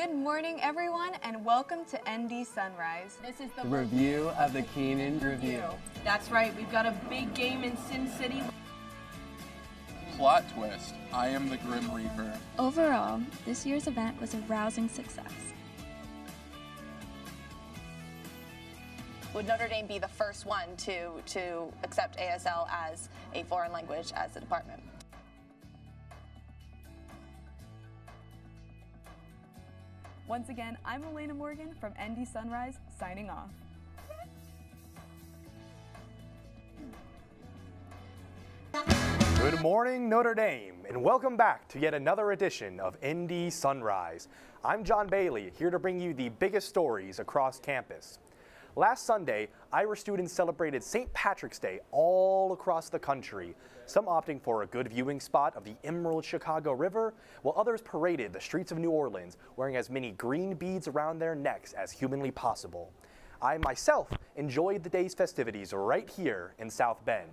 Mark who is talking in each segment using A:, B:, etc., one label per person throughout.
A: Good morning, everyone, and welcome to ND Sunrise.
B: This is the
C: review of the Keenan Review.
B: That's right, we've got a big game in Sin City.
D: Plot twist, I am the Grim Reaper.
E: Overall, this year's event was a rousing success.
F: Would Notre Dame be the first one to accept ASL as a foreign language as a department?
A: Once again, I'm Elena Morgan from ND Sunrise, signing off.
G: Good morning, Notre Dame, and welcome back to yet another edition of ND Sunrise. I'm John Bailey, here to bring you the biggest stories across campus. Last Sunday, Irish students celebrated St. Patrick's Day all across the country, some opting for a good viewing spot of the Emerald Chicago River, while others paraded the streets of New Orleans wearing as many green beads around their necks as humanly possible. I myself enjoyed the day's festivities right here in South Bend.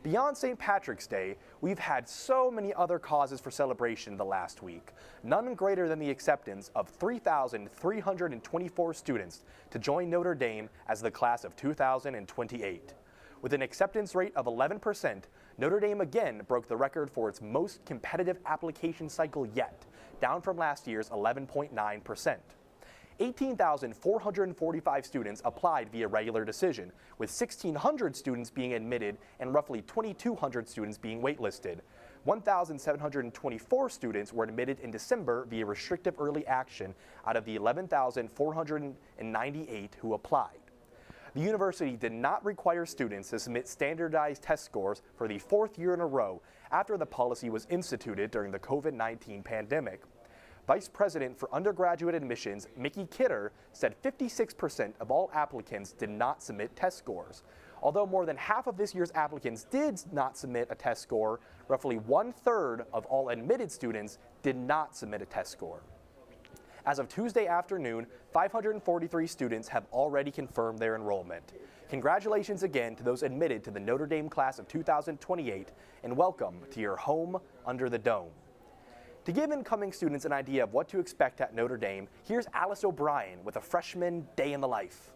G: Beyond St. Patrick's Day, we've had so many other causes for celebration the last week, none greater than the acceptance of 3,324 students to join Notre Dame as the class of 2028. With an acceptance rate of 11%, Notre Dame again broke the record for its most competitive application cycle yet, down from last year's 11.9%. 18,445 students applied via regular decision, with 1,600 students being admitted and roughly 2,200 students being waitlisted. 1,724 students were admitted in December via restrictive early action out of the 11,498 who applied. The university did not require students to submit standardized test scores for the fourth year in a row after the policy was instituted during the COVID-19 pandemic. Vice President for Undergraduate Admissions, Mickey Kidder, said 56% of all applicants did not submit test scores. Although more than half of this year's applicants did not submit a test score, roughly 1/3 of all admitted students did not submit a test score. As of Tuesday afternoon, 543 students have already confirmed their enrollment. Congratulations again to those admitted to the Notre Dame class of 2028, and welcome to your home under the dome. To give incoming students an idea of what to expect at Notre Dame, here's Alice O'Brien with a freshman day in the life.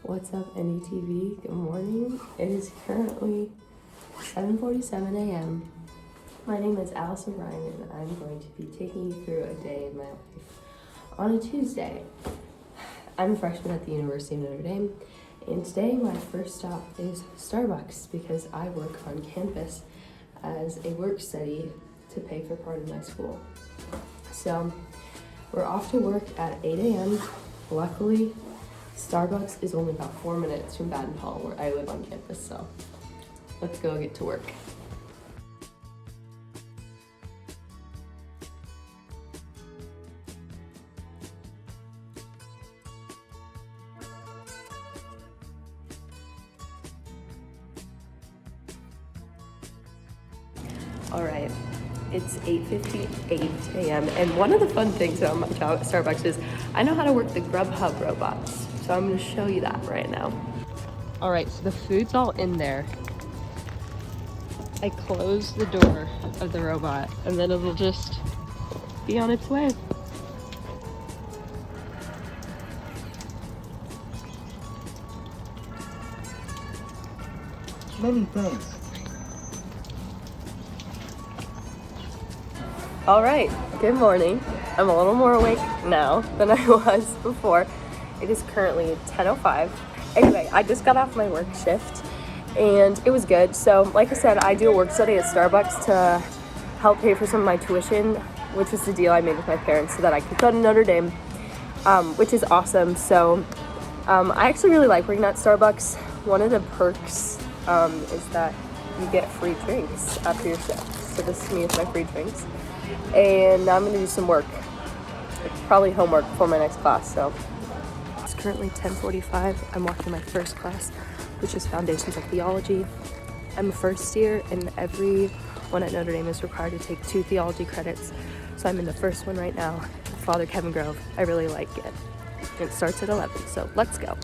H: What's up, NDTV? Good morning. It is currently 7:47 a.m. My name is Alice O'Brien, and I'm going to be taking you through a day in my life. On a Tuesday, I'm a freshman at the University of Notre Dame, and today my first stop is Starbucks because I work on campus as a work study to pay for part of my school. So we're off to work at 8 a.m. Luckily, Starbucks is only about 4 minutes from Baden Hall, where I live on campus, so let's go get to work. All right, it's 8:58 a.m. and one of the fun things about my job at Starbucks is I know how to work the Grubhub robots. So I'm gonna show you that right now. All right, so the food's all in there. I close the door of the robot and then it'll just be on its way.
D: Many thanks.
H: All right, good morning. I'm a little more awake now than I was before. It is currently 10:05. Anyway, I just got off my work shift and it was good. So like I said, I do a work study at Starbucks to help pay for some of my tuition, which was the deal I made with my parents so that I could go to Notre Dame, which is awesome. So I actually really like working at Starbucks. One of the perks is that you get free drinks after your shift. So this is me with my free drinks. And now I'm gonna do some work, probably homework for my next class. So it's currently 10:45. I'm walking my first class, which is Foundations of Theology. I'm a first year, and everyone at Notre Dame is required to take 2 theology credits. So I'm in the first one right now, Father Kevin Grove. I really like it. It starts at 11, so let's go.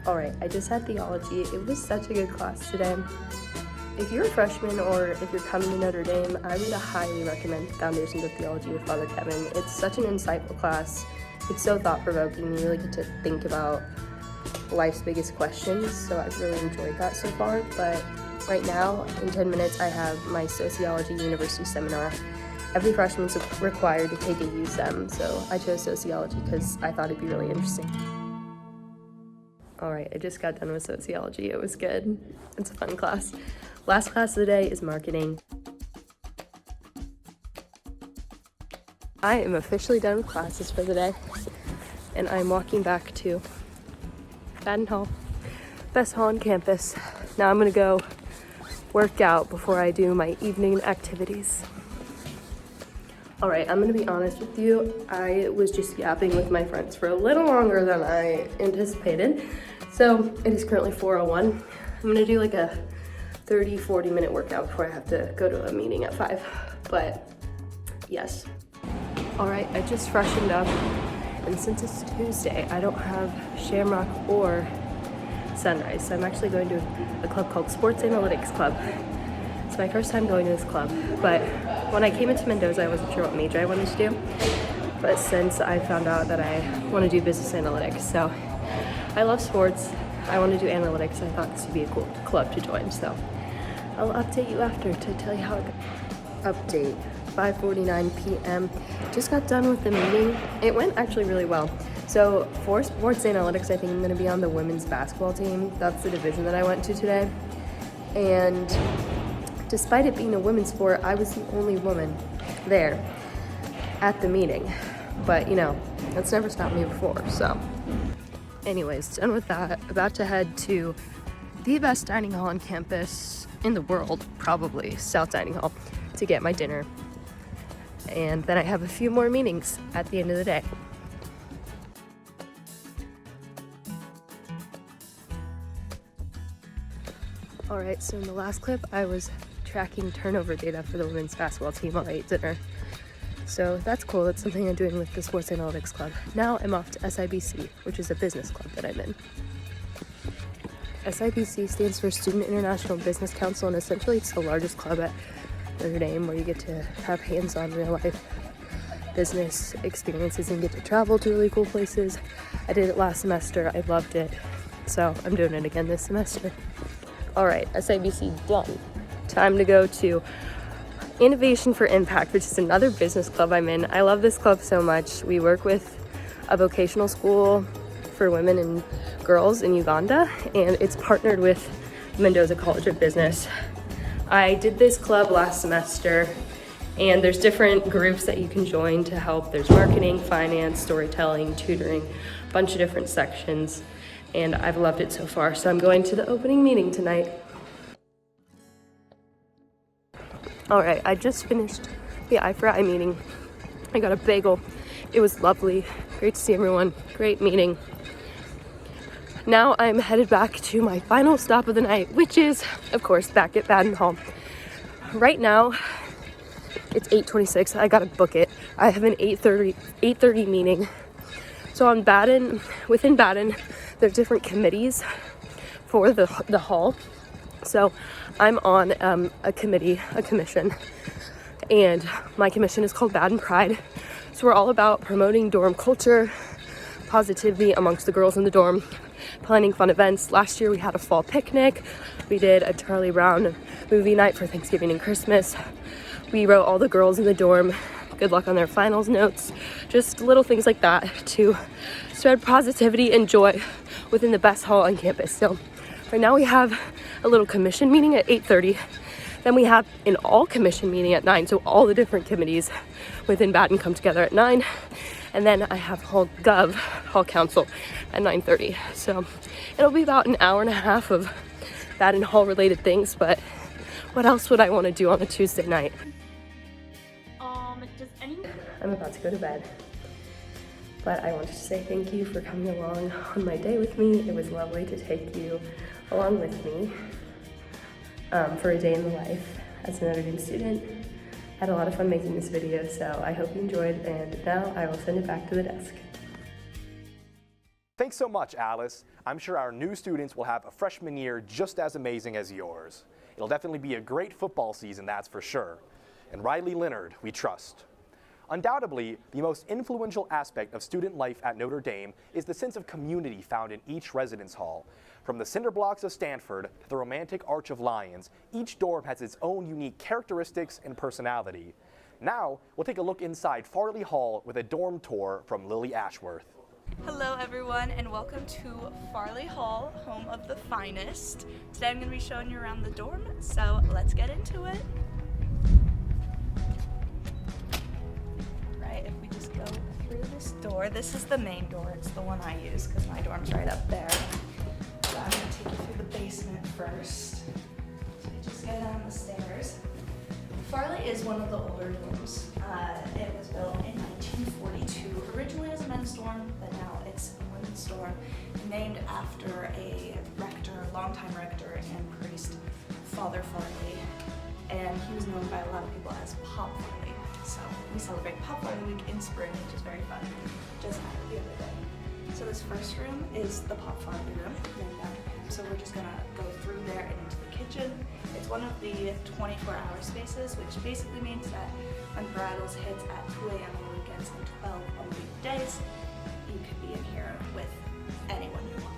H: Alright, I just had theology. It was such a good class today. If you're a freshman or if you're coming to Notre Dame, I would highly recommend Foundations of Theology with Father Kevin. It's such an insightful class. It's so thought-provoking. You really get to think about life's biggest questions, so I've really enjoyed that so far. But right now, in 10 minutes, I have my Sociology University seminar. Every freshman's required to take a USEM, so I chose Sociology because I thought it'd be really interesting. Alright, I just got done with Sociology. It was good. It's a fun class. Last class of the day is Marketing. I am officially done with classes for the day, and I'm walking back to Baden Hall, best hall on campus. Now I'm gonna go work out before I do my evening activities. Alright, I'm gonna be honest with you. I was just yapping with my friends for a little longer than I anticipated. So it is currently 4:01. I'm gonna do like a 30-40 minute workout before I have to go to a meeting at 5. But yes. Alright, I just freshened up, and since it's Tuesday, I don't have Shamrock or Sunrise, so I'm actually going to a club called Sports Analytics Club. It's my first time going to this club, but when I came into Mendoza, I wasn't sure what major I wanted to do, but since I found out that I want to do business analytics, so I love sports, I want to do analytics, I thought this would be a cool club to join, so I'll update you after to tell you how it goes. Update, 5:49 p.m. Just got done with the meeting. It went actually really well. So for sports analytics, I think I'm going to be on the women's basketball team. That's the division that I went to today. And despite it being a women's sport, I was the only woman there at the meeting. But, you know, that's never stopped me before, so. Anyways, done with that. About to head to the best dining hall on campus in the world, probably, South Dining Hall, to get my dinner. And then I have a few more meetings at the end of the day. Alright, so in the last clip, I was tracking turnover data for the women's basketball team while I ate dinner. So that's cool, that's something I'm doing with the Sports Analytics Club. Now I'm off to SIBC, which is a business club that I'm in. SIBC stands for Student International Business Council, and essentially it's the largest club at Notre Dame where you get to have hands-on real-life business experiences and get to travel to really cool places. I did it last semester, I loved it, so I'm doing it again this semester. Alright, SIBC done. Time to go to Innovation for Impact, which is another business club I'm in. I love this club so much. We work with a vocational school for women and girls in Uganda, and it's partnered with Mendoza College of Business. I did this club last semester, and there's different groups that you can join to help. There's marketing, finance, storytelling, tutoring, a bunch of different sections, and I've loved it so far. So I'm going to the opening meeting tonight. All right, I just finished the Eye for Eye meeting. I got a bagel. It was lovely. Great to see everyone. Great meeting. Now I'm headed back to my final stop of the night, which is, of course, back at Baden Hall. Right now, it's 8:26. I gotta book it. I have an 8:30 meeting. So on Baden, within Baden, there are different committees for the hall. So I'm on a commission, and my commission is called Baden Pride. So we're all about promoting dorm culture, positivity amongst the girls in the dorm, planning fun events. Last year we had a fall picnic. We did a Charlie Brown movie night for Thanksgiving and Christmas. We wrote all the girls in the dorm good luck on their finals notes, just little things like that to spread positivity and joy within the best hall on campus. So right now we have a little commission meeting at 8:30. Then we have an all commission meeting at 9. So all the different committees within Baden come together at 9. And then I have Hall Council at 9:30. So it'll be about an hour and a half of Baden Hall related things, but what else would I want to do on a Tuesday night? I'm about to go to bed, but I wanted to say thank you for coming along on my day with me. It was lovely to take you along with me for a day in the life as a Notre Dame student. I had a lot of fun making this video, so I hope you enjoyed, and now I will send it back to the desk.
G: Thanks so much, Alice. I'm sure our new students will have a freshman year just as amazing as yours. It'll definitely be a great football season, that's for sure. And Riley Leonard, we trust. Undoubtedly, the most influential aspect of student life at Notre Dame is the sense of community found in each residence hall. From the cinder blocks of Stanford to the romantic Arch of Lions, each dorm has its own unique characteristics and personality. Now, we'll take a look inside Farley Hall with a dorm tour from Lilly Ashworth.
A: Hello everyone and welcome to Farley Hall, home of the finest. Today I'm going to be showing you around the dorm, so let's get into it. Right, if we just go through this door, this is the main door. It's the one I use because my dorm's right up there. So I'm going to take you through the basement first. So we just go down the stairs. Farley is one of the older dorms. It was built in 1942, originally as a men's dorm, but now it's a women's dorm, named after a rector, longtime rector and priest, Father Farley, and he was known by a lot of people as Pop Farley. So we celebrate Pop Farley Week in spring, which is very fun. Just had it the other day. So this first room is the Pop Farley room, named after him. So we're just gonna go through there and into the kitchen. It's one of the 24-hour spaces, which basically means that when bridals hits at 2 a.m. on the weekends and 12 on the weekdays, you could be in here with anyone you want.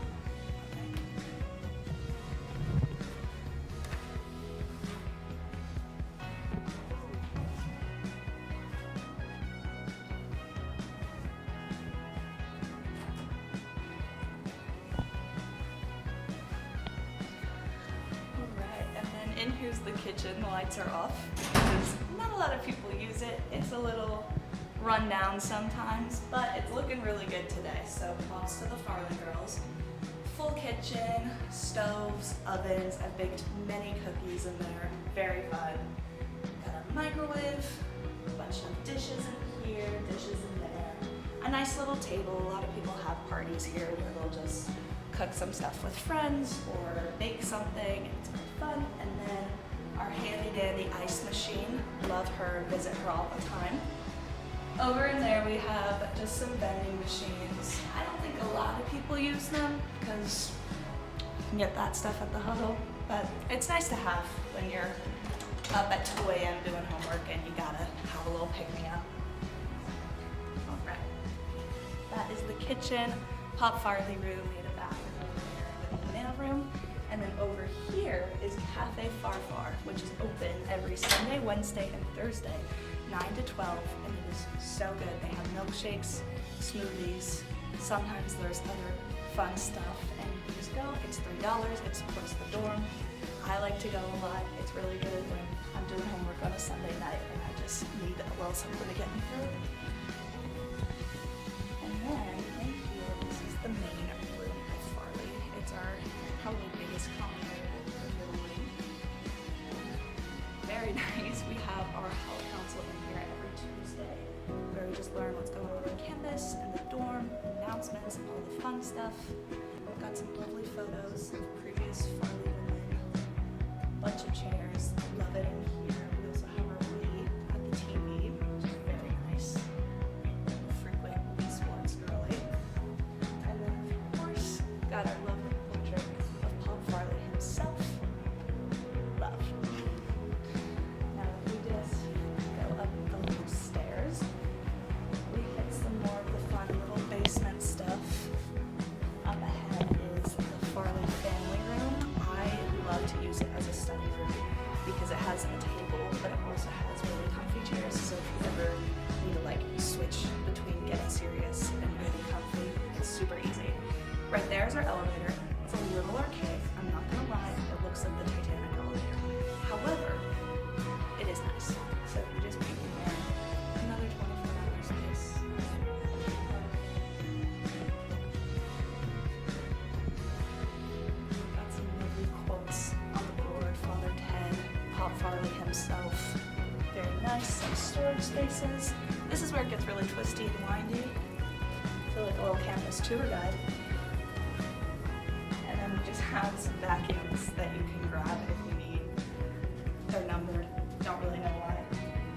A: And here's the kitchen. The lights are off because not a lot of people use it. It's a little run down sometimes, but it's looking really good today. So props to the Farley girls. Full kitchen, stoves, ovens. I've baked many cookies in there. Very fun. Got a microwave, a bunch of dishes in here, dishes in there. A nice little table. A lot of people have parties here where they'll just cook some stuff with friends or bake something. It's very fun. And then our handy dandy ice machine. Love her, visit her all the time. Over in there we have just some vending machines. I don't think a lot of people use them because you can get that stuff at the huddle, but it's nice to have when you're up at 2 a.m. doing homework and you gotta have a little pick-me-up. All right, that is the kitchen. Pop Farley room, made a bathroom over there with the mail room. And then over here is Cafe Farfar, which is open every Sunday, Wednesday, and Thursday, 9 to 12, and it is so good. They have milkshakes, smoothies, sometimes there's other fun stuff, and you just go. It's $3, it supports the dorm. I like to go a lot. It's really good when I'm doing homework on a Sunday night and I just need a little something to get me through. And then in here, this is the main room of Farley. It's our probably biggest common area in the building. Very nice. We have our health council in here every Tuesday, where we just learn what's going on campus and the dorm, announcements, and all the fun stuff. We've got some lovely photos of previous Farley women. Bunch of chairs. Love it in here. We also have our Wii at the TV, which is very nice. Frequent Wii Sports girly. And then of course, got our lovely portrait of Pop Farley himself. Love. Now we just go up the little stairs. We hit some more of the fun little basement stuff. Up ahead is the Farley family room. I love to use it as a study room because it has a table, but it also has really comfy chairs. So if you ever need to like switch between getting serious and really comfy, it's super easy. Right there is our elevator. It's a little archaic. I'm not gonna lie, it looks like the Titanic elevator. However, it is nice. So if you just peek in there, another 24-hour space. Got some lovely quotes on the board. Father Ted, Pop Farley himself. Very nice. Some storage spaces. This is where it gets really twisty and windy. I feel like a little campus tour guide. And then we just have some vacuums that you can grab if you need. They're numbered. Don't really know why.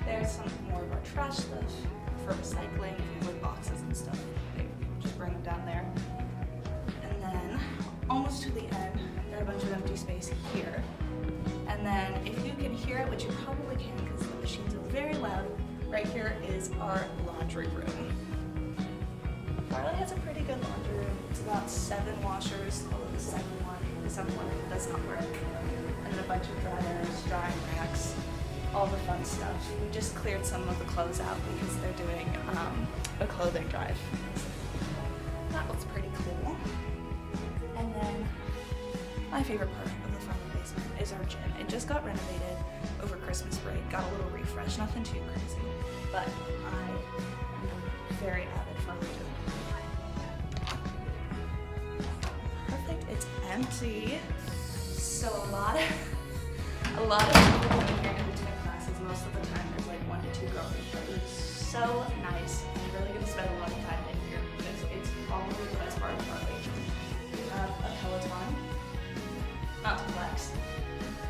A: There's some more of our trash stuff for recycling. If you have like boxes and stuff, you just bring them down there. almost to the end, there are a bunch of empty space here. And then if you can hear it, which you probably can because the machines are very loud, right here is our laundry room. Farley has a pretty good laundry room. It's about 7 washers, although the seventh one does not work. And then a bunch of dryers, drying racks, all the fun stuff. We just cleared some of the clothes out because they're doing a clothing drive. That looks pretty cool. And then my favorite part of the Farley basement is our gym. It just got renovated over Christmas break, got a little refresh, nothing too crazy, but I am very avid Farley gym. Perfect, it's empty. So a lot of people come in here in between classes. Most of the time there's like 1 to 2 girlfriends. It's so nice. I'm really gonna spend a lot of time in here because it's probably the best part of Farley. We have a Peloton, not to flex.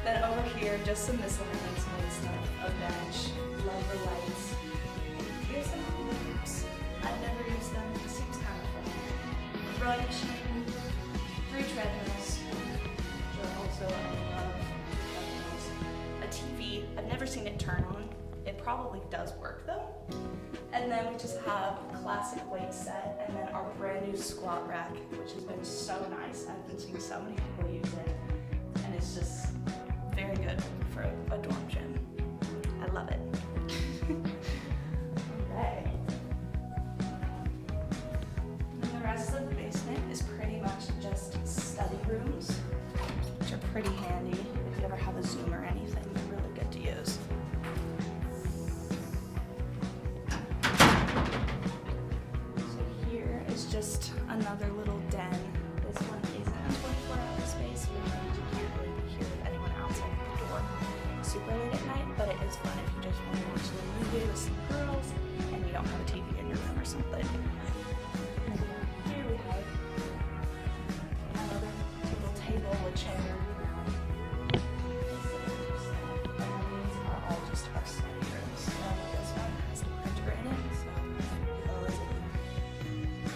A: Then over here, just some miscellaneous stuff, a bench, love the lights. Here's some loops. I've never used them. It seems kind of fun. A rowing machine, 3 treadmills. Also, I love treadmills. A TV. I've never seen it turn on. It probably does work though. And then we just have a classic weight set, and then our brand new squat rack, which has been so nice. I've been seeing so many people use it, and it's just very good for a dorm gym. I love it. Okay. And the rest of the basement is pretty much just study rooms, which are pretty handy if you ever have a Zoom or anything. They're really good to use. So here is just another little den. This one isn't a 24-hour space, which means you can't really be here with anyone outside the door super late at night, but it is fun if you just want to watch a movie with some girls and you don't have a TV in your room or something. And here we have another little table with chair. And these are all just our study rooms. So this one has the printer in it, so people always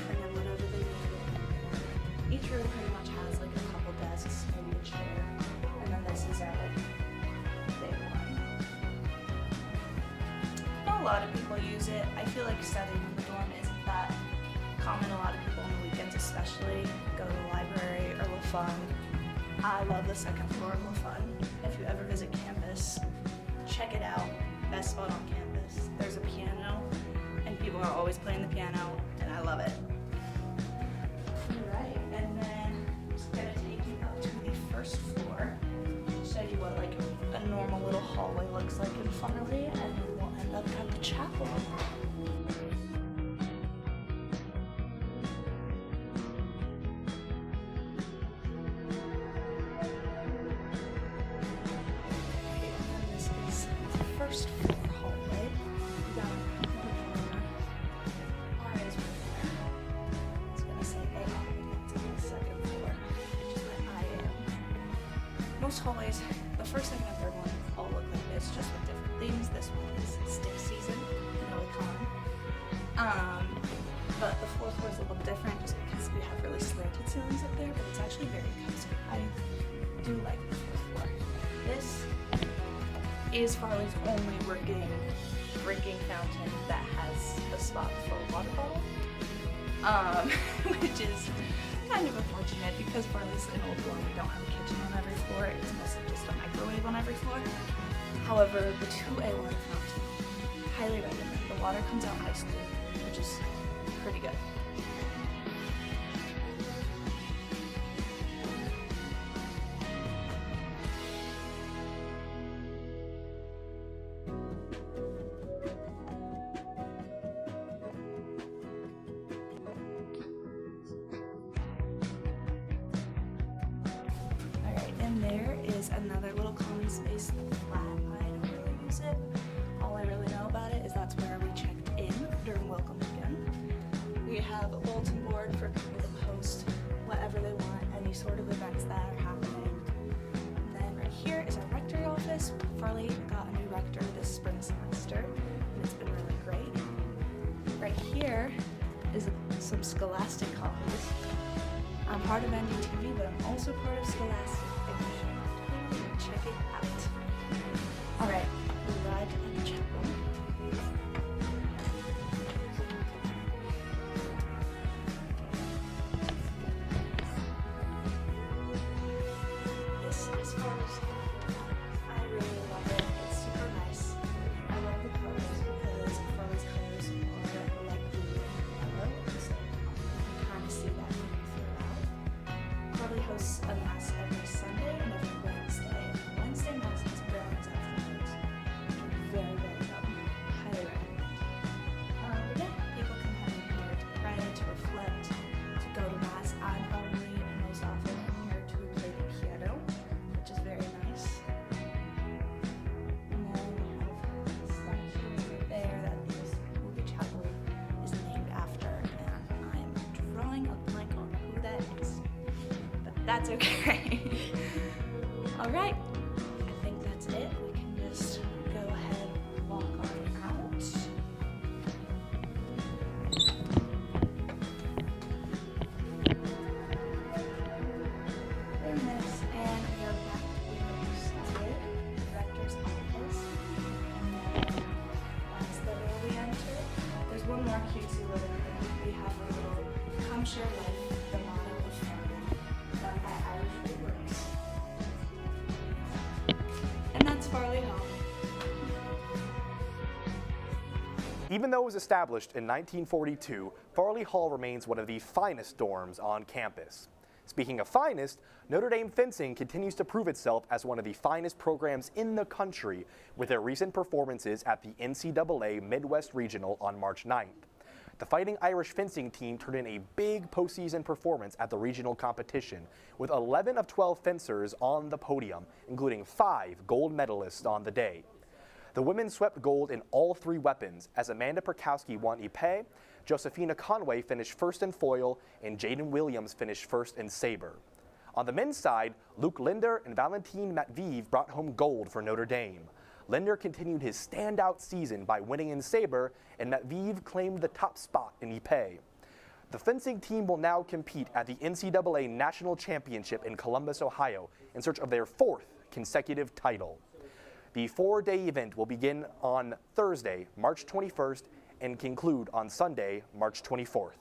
A: print in whatever they need. Each room pretty much has like a couple desks, maybe a chair, and then this is our big one. Not a lot of people use it. I feel like studying in the dorm isn't that common. A lot of people on the weekends especially go to the library or La Fun. I love the second floor of La Fun. If you ever visit campus, check it out. Best spot on campus. There's a piano and people are always playing the piano and I love it. Alright, and then I'm just gonna take you up to the first floor, show you what like a normal little hallway looks like in Farley, and then we'll end up at the chapel. This is the first floor hallway. We got R is right there. It's gonna say A. It's on the second floor, which is where I am. Most hallways, the first, second, and third one all look like this, just with different themes. This one is stick season, really common. But the fourth floor is a little different just because we have really slanted ceilings up there, but it's actually very cozy. I do like the fourth floor. This is Farley's only working drinking fountain that has a spot for a water bottle, which is kind of unfortunate because Farley's an old dorm. We don't have a kitchen on every floor. It's mostly just a microwave on every floor. However, the 2A water fountain, highly recommend. The water comes out ice cold, which is pretty good. Alright, and there is another little common space flat. I don't really use it. All I really know about it is that's where we checked in during welcome weekend. We have a bulletin board for people to post whatever they want, any sort of events that are happening. And then right here is our rectory office. Farley got a new rector this spring semester, and it's been really great. Right here is some scholastic copies. I'm part of NDTeaV, but I'm also part of Scholastic. And you should totally check it out. All right, we arrived at the chapel. This is Farley Hall. I really love it. It's super nice. I love the colors because Farley's colors are like blue and yellow, so you can kind of see that throughout. Farley hosts a mass every Sunday and every Wednesday. Wednesday mass is brownies afternoons. Very, very good. Highly recommend. But yeah, people can come in here to pray, to reflect, to go to mass. I'm probably most often in here to play the piano, which is very nice. And then we have a statue right there that who the chapel is named after, and I'm drawing a blank on who that is. But that's okay. All right, I think that's it. We can just go ahead and walk on out. Very nice, and we are back where we started, the rector's office. And then that's the door we entered. There's one more cutesy little thing. We have a little "Come Share Life," the motto of Farley, done by Irish Woodworks. And that's Farley Hall.
G: Even though it was established in 1942, Farley Hall remains one of the finest dorms on campus. Speaking of finest, Notre Dame fencing continues to prove itself as one of the finest programs in the country with their recent performances at the NCAA Midwest Regional on March 9th. The Fighting Irish fencing team turned in a big postseason performance at the regional competition, with 11 of 12 fencers on the podium, including 5 gold medalists on the day. The women swept gold in all 3 weapons, as Amanda Perkowski won épée, Josephina Conway finished first in foil, and Jaden Williams finished first in saber. On the men's side, Luke Linder and Valentine Matviv brought home gold for Notre Dame. Linder continued his standout season by winning in saber, and Matviv claimed the top spot in épée. The fencing team will now compete at the NCAA National Championship in Columbus, Ohio, in search of their 4th consecutive title. The 4-day event will begin on Thursday, March 21st, and conclude on Sunday, March 24th.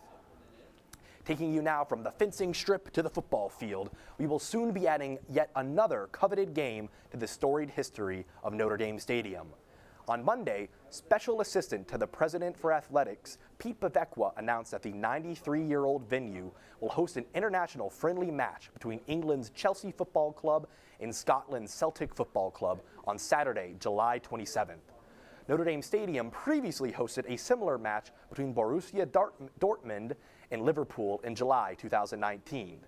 G: Taking you now from the fencing strip to the football field, we will soon be adding yet another coveted game to the storied history of Notre Dame Stadium. On Monday, Special Assistant to the President for Athletics, Pete Bevekwa, announced that the 93-year-old venue will host an international friendly match between England's Chelsea Football Club and Scotland's Celtic Football Club on Saturday, July 27th. Notre Dame Stadium previously hosted a similar match between Borussia Dortmund and Liverpool in July 2019.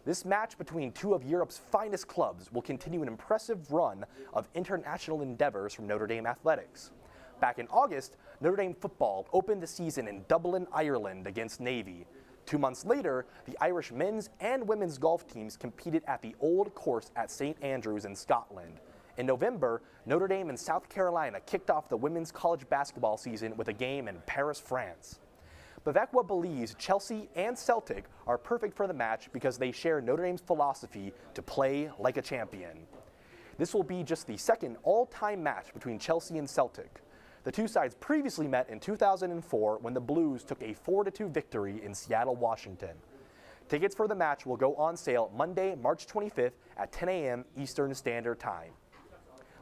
G: This match between 2 of Europe's finest clubs will continue an impressive run of international endeavors from Notre Dame athletics. Back in August, Notre Dame football opened the season in Dublin, Ireland against Navy. 2 months later, the Irish men's and women's golf teams competed at the Old Course at St. Andrews in Scotland. In November, Notre Dame and South Carolina kicked off the women's college basketball season with a game in Paris, France. Bevekwa believes Chelsea and Celtic are perfect for the match because they share Notre Dame's philosophy to play like a champion. This will be just the second all-time match between Chelsea and Celtic. The 2 sides previously met in 2004 when the Blues took a 4-2 victory in Seattle, Washington. Tickets for the match will go on sale Monday, March 25th at 10 a.m. Eastern Standard Time.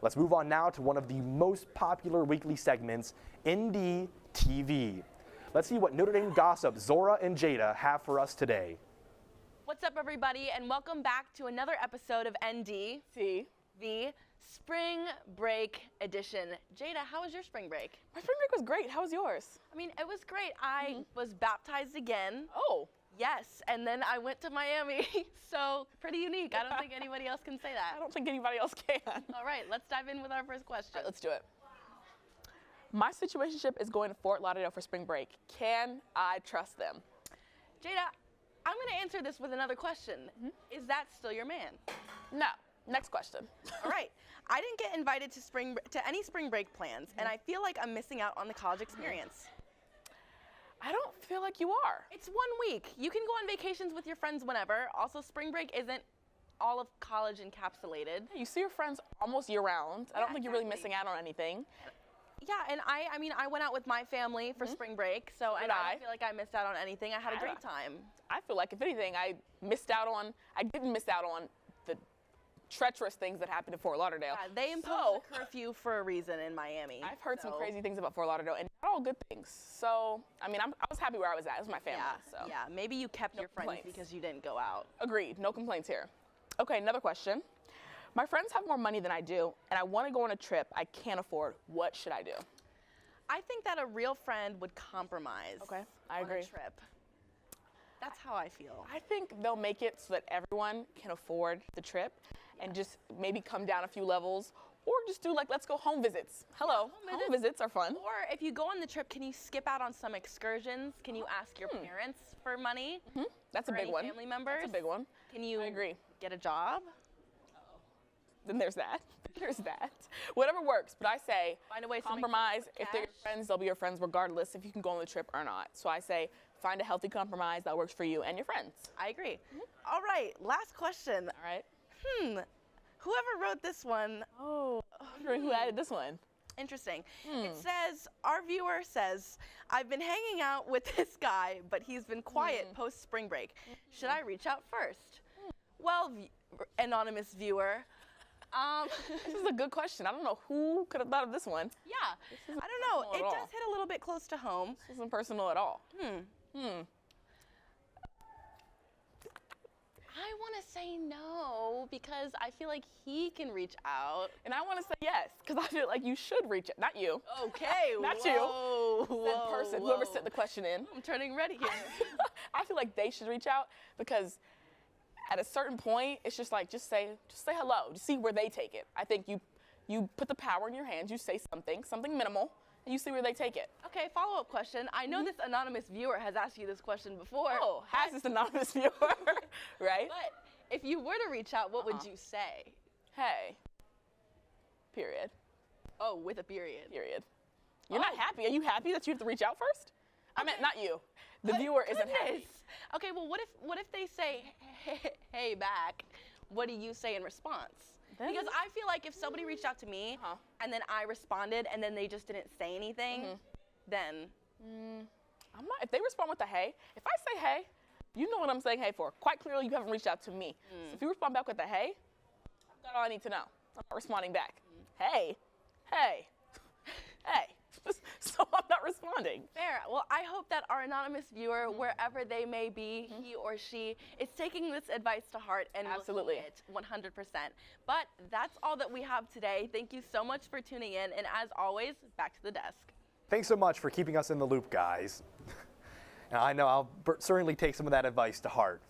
G: Let's move on now to one of the most popular weekly segments, NDTeaV. Let's see what Notre Dame gossip Zora and Jada have for us today.
B: What's up, everybody, and welcome back to another episode of NDTeaV Spring Break Edition. Jada, how was your spring break?
I: My spring break was great. How was yours?
B: I mean, it was great. I was baptized again.
I: Oh.
B: Yes, and then I went to Miami, so pretty unique. I don't think anybody else can say that.
I: I don't think anybody else can.
B: All right, let's dive in with our first question.
I: All right, let's do it. My situationship is going to Fort Lauderdale for spring break. Can I trust them?
B: Jada, I'm going to answer this with another question. Is that still your man?
I: No. Next question.
B: All right. I didn't get invited to any spring break plans, and I feel like I'm missing out on the college experience.
I: I don't feel like you are.
B: It's 1 week. You can go on vacations with your friends whenever. Also, spring break isn't all of college encapsulated.
I: You see your friends almost year round. I don't think you're really
B: exactly.
I: missing out on anything.
B: Yeah, and I mean, I went out with my family for spring break, so and I don't feel like I missed out on anything. I had a great time.
I: I feel like, if anything, I didn't miss out on the treacherous things that happened in Fort Lauderdale.
B: Yeah, they imposed a curfew for a reason in Miami.
I: I've heard some crazy things about Fort Lauderdale, and not all good things. So, I mean, I was happy where I was at. It was my family.
B: Yeah,
I: so.
B: yeah. Maybe you kept your friends
I: complaints.
B: because you didn't go out.
I: Agreed. No complaints here. Okay, another question. My friends have more money than I do, and I want to go on a trip I can't afford. What should I do?
B: I think that a real friend would compromise.
I: Okay, I
B: on
I: agree.
B: a trip. That's how I feel.
I: I think they'll make it so that everyone can afford the trip and just maybe come down a few levels, or just do like, let's go home visits. Hello, home visits are fun.
B: Or if you go on the trip, can you skip out on some excursions? Can you ask your parents for money?
I: That's a
B: or
I: big
B: any
I: one.
B: family members?
I: That's a big one.
B: Can you
I: I agree.
B: get a job?
I: Then there's that. There's that. Whatever works, but I say
B: Find a way to make
I: compromise.
B: some
I: If they're your
B: cash.
I: friends, they'll be your friends regardless if you can go on the trip or not. So I say find a healthy compromise that works for you and your friends.
B: I agree. All right, last question.
I: All right.
B: Whoever wrote this one,
I: Oh, I'm wondering who added this one.
B: interesting. It says, our viewer says, I've been hanging out with this guy, but he's been quiet post spring break. Should I reach out first? Well, anonymous viewer,
I: This is a good question. I don't know who could have thought of this one.
B: yeah, I don't know.
I: personal at
B: It
I: all.
B: does hit a little bit close to home.
I: This isn't personal at all.
B: I want to say no because I feel like he can reach out.
I: And I want to say yes, because I feel like you should reach it. Not you.
B: Okay,
I: Not
B: whoa,
I: you.
B: Whoa,
I: That person,
B: whoa.
I: whoever sent the question in.
B: I'm turning red here.
I: I feel like they should reach out because at a certain point, it's just like, just say hello, just see where they take it. I think you put the power in your hands, you say something minimal, and you see where they take it.
B: Okay, follow-up question. I know this anonymous viewer has asked you this question before.
I: Oh, has this anonymous viewer, right?
B: But if you were to reach out, what would you say?
I: Hey, period.
B: Oh, with a period.
I: Period. You're not happy. Are you happy that you have to reach out first? I meant not you. The viewer isn't happy.
B: Goodness. Okay, well, what if they say, hey, back? What do you say in response?
I: Then-
B: Because I feel like if somebody reached out to me and then I responded and then they just didn't say anything, then
I: I'm not. If they respond with a hey, if I say hey, you know what I'm saying hey for. Quite clearly, you haven't reached out to me. So if you respond back with a hey, I've got all I need to know. I'm not responding back. Hey, hey, hey. So I'm not responding.
B: fair. Well, I hope that our anonymous viewer, wherever they may be, he or she, is taking this advice to heart and
I: Absolutely.
B: will heed it 100%. But that's all that we have today. Thank you so much for tuning in. And as always, back to the desk.
G: Thanks so much for keeping us in the loop, guys. And I know I'll certainly take some of that advice to heart.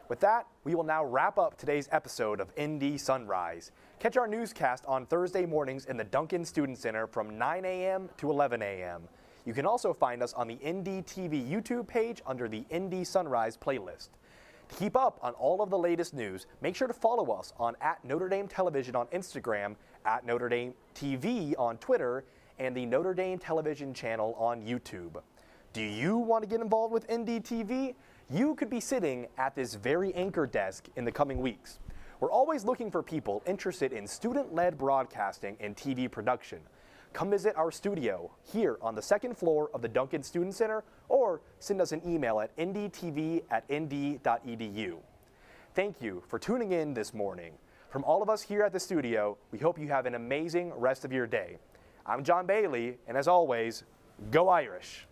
G: With that, we will now wrap up today's episode of ND Sunrise. Catch our newscast on Thursday mornings in the Duncan Student Center from 9 a.m. to 11 a.m. You can also find us on the NDTeaV YouTube page under the ND Sunrise playlist. To keep up on all of the latest news, make sure to follow us on @Notre Dame Television on Instagram, @NotreDameTV on Twitter, and the Notre Dame Television channel on YouTube. Do you want to get involved with NDTV? You could be sitting at this very anchor desk in the coming weeks. We're always looking for people interested in student-led broadcasting and TV production. Come visit our studio here on the second floor of the Duncan Student Center or send us an email at ndtv@nd.edu. Thank you for tuning in this morning. From all of us here at the studio, we hope you have an amazing rest of your day. I'm John Bailey, and as always, go Irish!